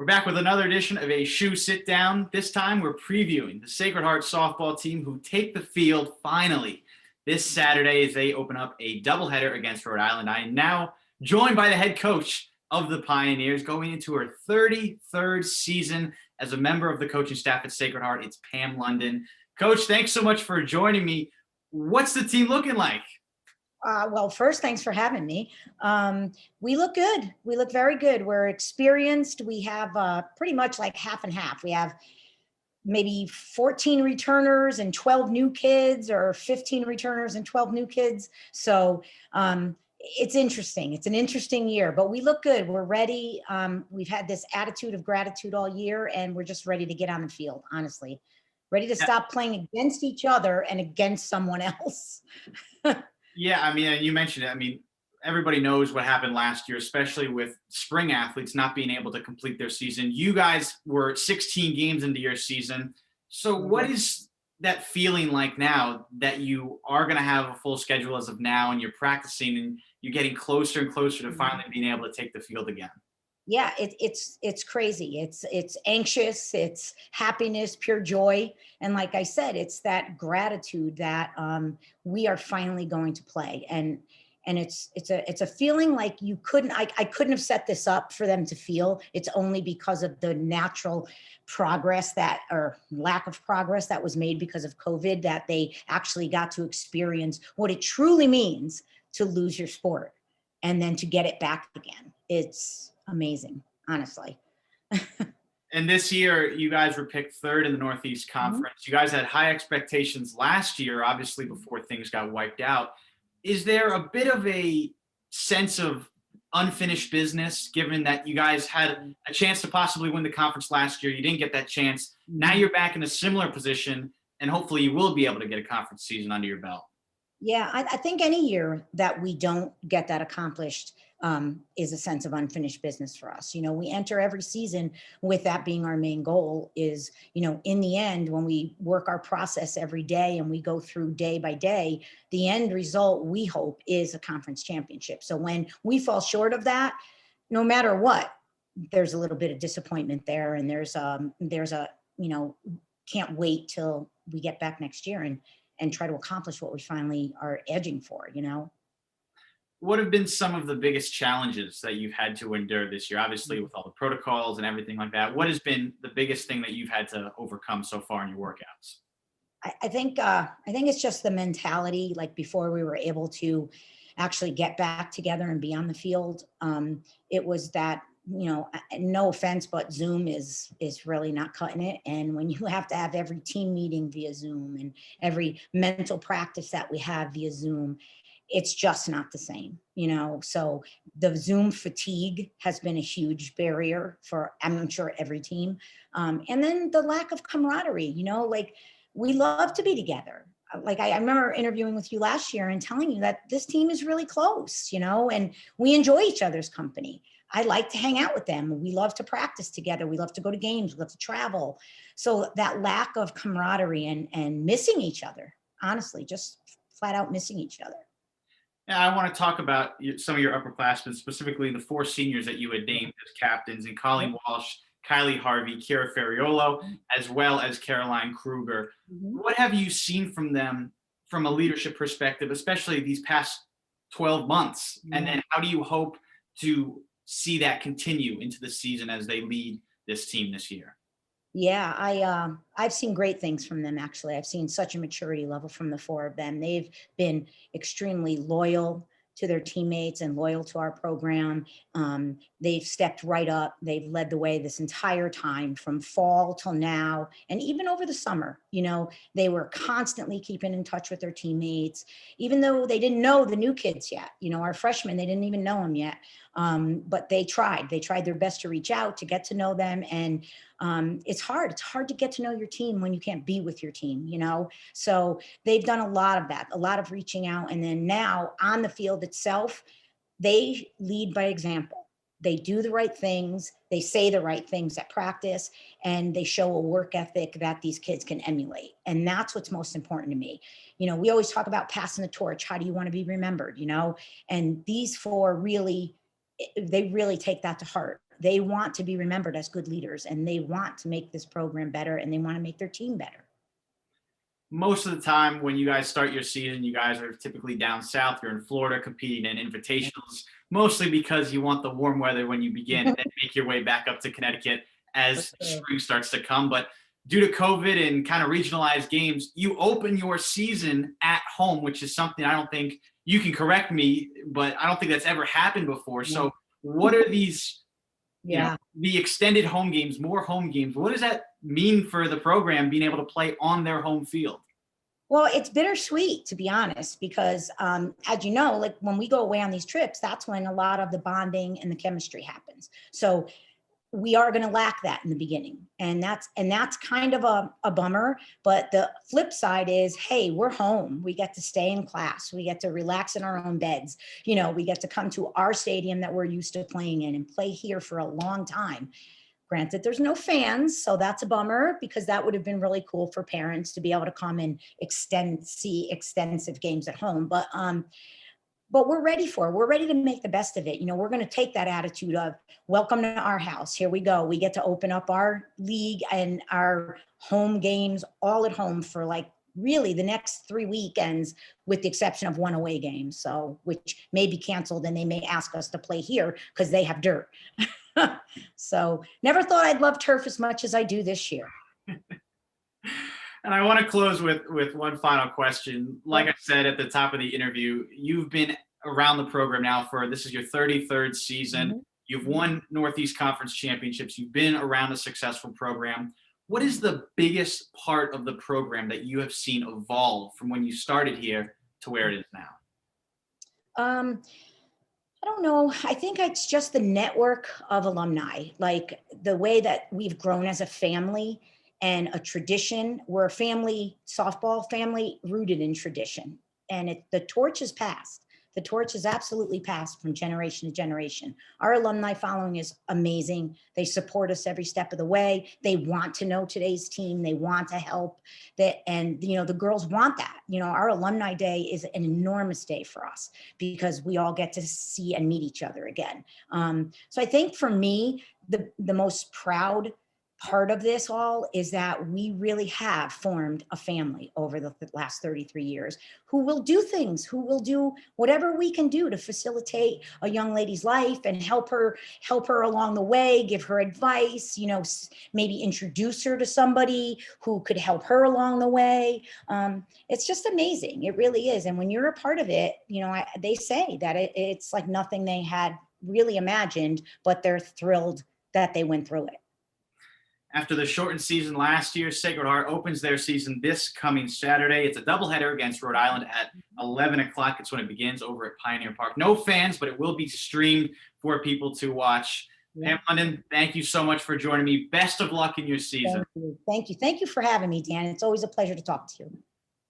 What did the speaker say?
We're back with another edition of a SHU Sit Down. This time we're previewing the Sacred Heart softball team who take the field finally this Saturday as they open up a doubleheader against Rhode Island. I am now joined by the head coach of the Pioneers going into her 33rd season as a member of the coaching staff at Sacred Heart. It's Pam London. Coach, thanks so much for joining me. What's the team looking like? Well, first, thanks for having me. We look good. We look very good. We're experienced. We have pretty much like half and half. We have maybe 14 returners and 12 new kids, or 15 returners and 12 new kids. So it's interesting. It's an interesting year, but we look good. We're ready. We've had this attitude of gratitude all year, and we're just ready to get on the field, honestly. Ready to stop playing against each other and against someone else. Yeah, I mean, you mentioned it. I mean, everybody knows what happened last year, especially with spring athletes not being able to complete their season. You guys were 16 games into your season. So what is that feeling like now that you are going to have a full schedule as of now and you're practicing and you're getting closer and closer to finally being able to take the field again? Yeah, it's crazy. It's anxious, it's happiness, pure joy. And like I said, it's that gratitude that we are finally going to play. And it's a feeling like I couldn't have set this up for them to feel. It's only because of the natural progress or lack of progress that was made because of COVID that they actually got to experience what it truly means to lose your sport and then to get it back again. It's amazing, honestly. And this year, you guys were picked third in the Northeast Conference. You guys had high expectations last year, obviously, before things got wiped out. Is there a bit of a sense of unfinished business, given that you guys had a chance to possibly win the conference last year? You didn't get that chance. Now you're back in a similar position, and hopefully you will be able to get a conference season under your belt. Yeah, I think any year that we don't get that accomplished is a sense of unfinished business for us. You know, we enter every season with that being our main goal is, you know, in the end, when we work our process every day and we go through day by day, the end result, we hope, is a conference championship. So when we fall short of that, no matter what, there's a little bit of disappointment there. And there's a, you know, can't wait till we get back next year and try to accomplish what we finally are edging for, you know? What have been some of the biggest challenges that you've had to endure this year? Obviously, with all the protocols and everything like that, what has been the biggest thing that you've had to overcome so far in your workouts? I think it's just the mentality. Like before we were able to actually get back together and be on the field, it was that, you know, no offense, but Zoom is really not cutting it. And when you have to have every team meeting via Zoom and every mental practice that we have via Zoom, it's just not the same, you know? So the Zoom fatigue has been a huge barrier for, I'm sure, every team. And then the lack of camaraderie, you know, like we love to be together. Like I remember interviewing with you last year and telling you that this team is really close, you know, and we enjoy each other's company. I like to hang out with them. We love to practice together. We love to go to games. We love to travel. So that lack of camaraderie and missing each other, honestly, just flat out missing each other. Yeah, I want to talk about some of your upperclassmen, specifically the four seniors that you had named as captains, and Colleen Walsh, Kylie Harvey, Kira Ferriolo, as well as Caroline Kruger. What have you seen from them from a leadership perspective, especially these past 12 months? And then how do you hope to see that continue into the season as they lead this team this year? Yeah, I've seen great things from them, actually. I've seen such a maturity level from the four of them. They've been extremely loyal to their teammates and loyal to our program. They've stepped right up. They've led the way this entire time from fall till now. And even over the summer, you know, they were constantly keeping in touch with their teammates, even though they didn't know the new kids yet. You know, our freshmen, they didn't even know them yet. But they tried their best to reach out, to get to know them. And it's hard to get to know your team when you can't be with your team, you know? So they've done a lot of that, a lot of reaching out. And then now on the field itself, they lead by example. They do the right things. They say the right things at practice, and they show a work ethic that these kids can emulate. And that's what's most important to me. You know, we always talk about passing the torch. How do you want to be remembered, you know? And these four really, they really take that to heart. they want to be remembered as good leaders, and they want to make this program better, and they want to make their team better. Most of the time when you guys start your season, you guys are typically down south. You're in Florida competing in invitationals, mostly because you want the warm weather when you begin and then make your way back up to Connecticut as spring starts to come. But due to COVID and kind of regionalized games, you open your season at home, which is something I don't think, you can correct me, but I don't think that's ever happened before. So what are these, you know, the extended home games, more home games? What does that mean for the program being able to play on their home field? Well, it's bittersweet, to be honest, because as you know, like when we go away on these trips, that's when a lot of the bonding and the chemistry happens. So we are going to lack that in the beginning. And that's kind of a bummer. But the flip side is, hey, we're home. We get to stay in class. We get to relax in our own beds. You know, we get to come to our stadium that we're used to playing in and play here for a long time. Granted, there's no fans, so that's a bummer, because that would have been really cool for parents to be able to come and see extensive games at home. But we're ready to make the best of it. You know, we're going to take that attitude of welcome to our house. Here we go. We get to open up our league and our home games all at home for like really the next 3 weekends, with the exception of one away game. So, which may be canceled, and they may ask us to play here because they have dirt. So never thought I'd love turf as much as I do this year. And I want to close with one final question. Like I said at the top of the interview, you've been around the program now this is your 33rd season. You've won Northeast Conference championships. You've been around a successful program. What is the biggest part of the program that you have seen evolve from when you started here to where it is now? I don't know. I think it's just the network of alumni, like the way that we've grown as a family and a tradition. We're a family, softball family rooted in tradition. And the torch is passed. The torch is absolutely passed from generation to generation. Our alumni following is amazing. They support us every step of the way. They want to know today's team. They want to help. And you know, the girls want that. You know, our alumni day is an enormous day for us because we all get to see and meet each other again. So I think for me, the most proud part of this all is that we really have formed a family over the last 33 years who will do things, who will do whatever we can do to facilitate a young lady's life and help her along the way, give her advice, you know, maybe introduce her to somebody who could help her along the way. It's just amazing. It really is. And when you're a part of it, you know, they say that it's like nothing they had really imagined, but they're thrilled that they went through it. After the shortened season last year, Sacred Heart opens their season this coming Saturday. It's a doubleheader against Rhode Island at 11 o'clock. It's when it begins over at Pioneer Park. No fans, but it will be streamed for people to watch. Pam London, thank you so much for joining me. Best of luck in your season. Thank you. Thank you for having me, Dan. It's always a pleasure to talk to you.